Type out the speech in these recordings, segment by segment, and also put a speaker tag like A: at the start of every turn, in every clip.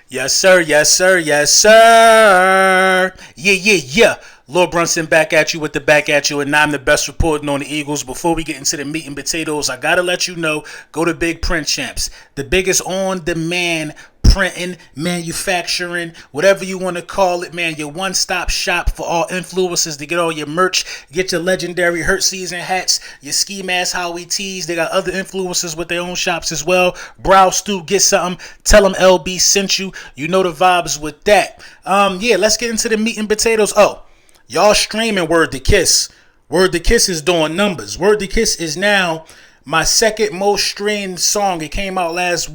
A: Yes, sir. Yes, sir. Yes, sir. Yeah. Lord Brunson back at you with the back at you, and I'm the best reporting on the Eagles. Before we get into the meat and potatoes, I gotta let you know, go to Big Print Champs, the biggest on-demand printing, manufacturing, whatever you want to call it, man. Your one-stop shop for all influencers to get all your merch, get your legendary Hurt Season hats, your ski mask, Howie tees. They got other influencers with their own shops as well. Browse through, get something. Tell them LB sent you. You know the vibes with that. Yeah, let's get into the meat and potatoes. Oh, y'all streaming Word to Kiss. Word to Kiss is doing numbers. Word to Kiss is now my second most streamed song. It came out last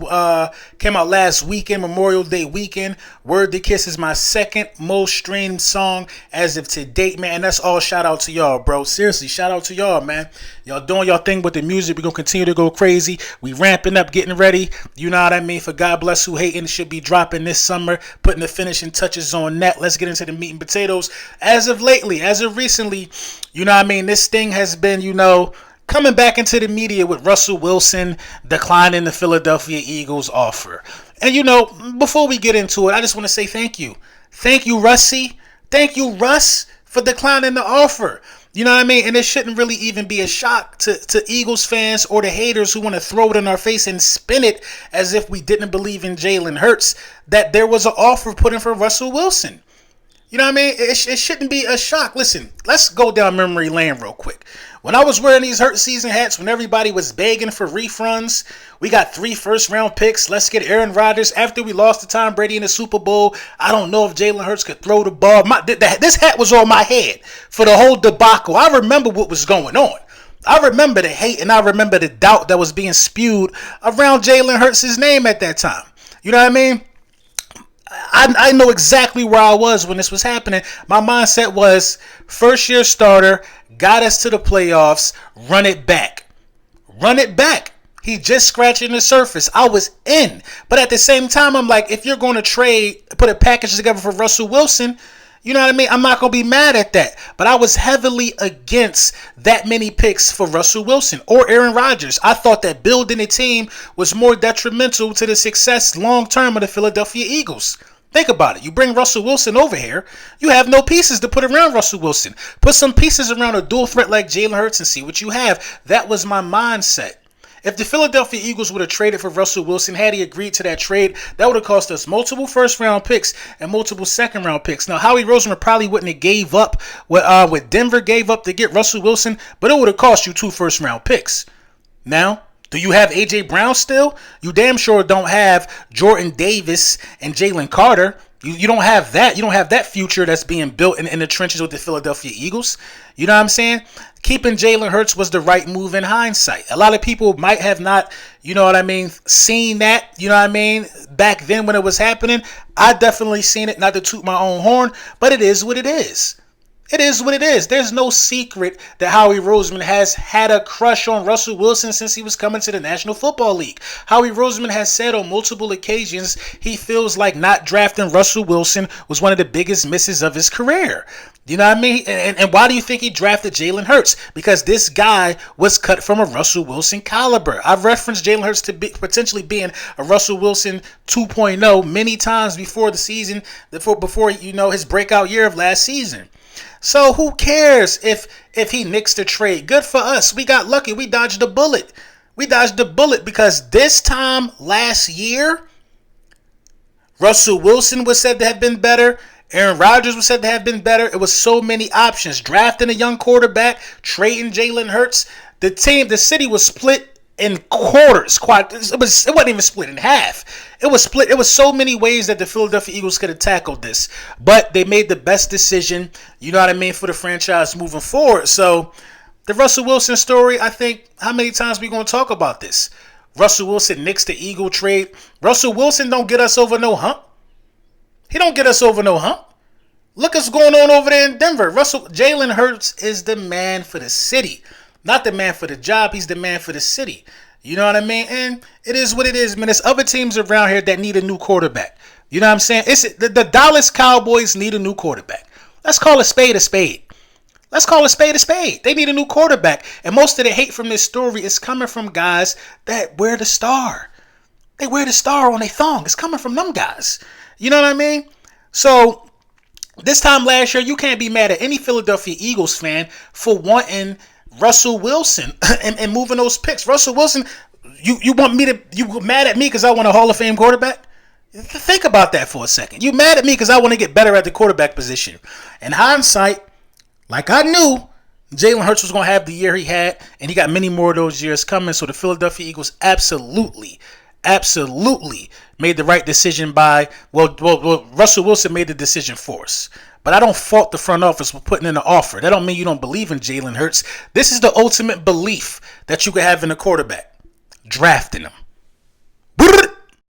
A: weekend, Memorial Day weekend. Word to Kiss is my second most streamed song as of to date, man. And that's all shout out to y'all, bro. Seriously, shout out to y'all, man. Y'all doing y'all thing with the music. We're gonna continue to go crazy. We ramping up, getting ready. You know what I mean? For God Bless Who Hating, it should be dropping this summer, putting the finishing touches on that. Let's get into the meat and potatoes. As of recently, you know what I mean? This thing has been, coming back into the media with Russell Wilson declining the Philadelphia Eagles offer. And before we get into it, I just want to say thank you. Thank you, Russie. Thank you, Russ, for declining the offer. You know what I mean? And it shouldn't really even be a shock to Eagles fans or the haters who want to throw it in our face and spin it as if we didn't believe in Jalen Hurts, that there was an offer put in for Russell Wilson. You know what I mean? It shouldn't be a shock. Listen, let's go down memory lane real quick. When I was wearing these Hurt Season hats, when everybody was begging for refunds, we got 3 first-round picks. Let's get Aaron Rodgers. After we lost to Tom Brady in the Super Bowl, I don't know if Jalen Hurts could throw the ball. This hat was on my head for the whole debacle. I remember what was going on. I remember the hate and I remember the doubt that was being spewed around Jalen Hurts' name at that time. You know what I mean? I know exactly where I was when this was happening. My mindset was first year starter, got us to the playoffs, run it back. Run it back. He just scratching the surface. I was in. But at the same time, I'm like, if you're going to put a package together for Russell Wilson, you know what I mean? I'm not going to be mad at that. But I was heavily against that many picks for Russell Wilson or Aaron Rodgers. I thought that building a team was more detrimental to the success long term of the Philadelphia Eagles. Think about it. You bring Russell Wilson over here, you have no pieces to put around Russell Wilson. Put some pieces around a dual threat like Jalen Hurts and see what you have. That was my mindset. If the Philadelphia Eagles would have traded for Russell Wilson, had he agreed to that trade, that would have cost us multiple first-round picks and multiple second-round picks. Now, Howie Roseman probably wouldn't have gave up what Denver gave up to get Russell Wilson, but it would have cost you 2 first-round picks. Now, do you have A.J. Brown still? You damn sure don't have Jordan Davis and Jalen Carter. You don't have that. You don't have that future that's being built in the trenches with the Philadelphia Eagles. You know what I'm saying? Keeping Jalen Hurts was the right move in hindsight. A lot of people might have not, seen that, back then when it was happening. I definitely seen it, not to toot my own horn, but it is what it is. It is what it is. There's no secret that Howie Roseman has had a crush on Russell Wilson since he was coming to the National Football League. Howie Roseman has said on multiple occasions he feels like not drafting Russell Wilson was one of the biggest misses of his career. You know what I mean? And why do you think he drafted Jalen Hurts? Because this guy was cut from a Russell Wilson caliber. I've referenced Jalen Hurts to potentially being a Russell Wilson 2.0 many times before the season, before his breakout year of last season. So who cares if he nicks the trade? Good for us. We got lucky. We dodged a bullet. Because this time last year, Russell Wilson was said to have been better. Aaron Rodgers was said to have been better. It was so many options. Drafting a young quarterback, trading Jalen Hurts. The city was split in quarters. It wasn't even split in half. It was split. It was so many ways that the Philadelphia Eagles could have tackled this. But they made the best decision, you know what I mean, for the franchise moving forward. So the Russell Wilson story, I think, how many times we going to talk about this? Russell Wilson nicks the Eagle trade. Russell Wilson don't get us over no hump. He don't get us over no hump. Look what's going on over there in Denver. Jalen Hurts is the man for the city. Not the man for the job. He's the man for the city. You know what I mean? And it is what it is, man. There's other teams around here that need a new quarterback. You know what I'm saying? It's the Dallas Cowboys need a new quarterback. Let's call a spade a spade. Let's call a spade a spade. They need a new quarterback. And most of the hate from this story is coming from guys that wear the star. They wear the star on their thong. It's coming from them guys. You know what I mean? So this time last year, you can't be mad at any Philadelphia Eagles fan for wanting Russell Wilson and moving those picks. Russell Wilson, you mad at me because I want a Hall of Fame quarterback? Think about that for a second. You mad at me because I want to get better at the quarterback position. In hindsight, like I knew, Jalen Hurts was going to have the year he had, and he got many more of those years coming. So the Philadelphia Eagles absolutely made the right decision Russell Wilson made the decision for us. But I don't fault the front office for putting in an offer. That don't mean you don't believe in Jalen Hurts. This is the ultimate belief that you could have in a quarterback. Drafting him.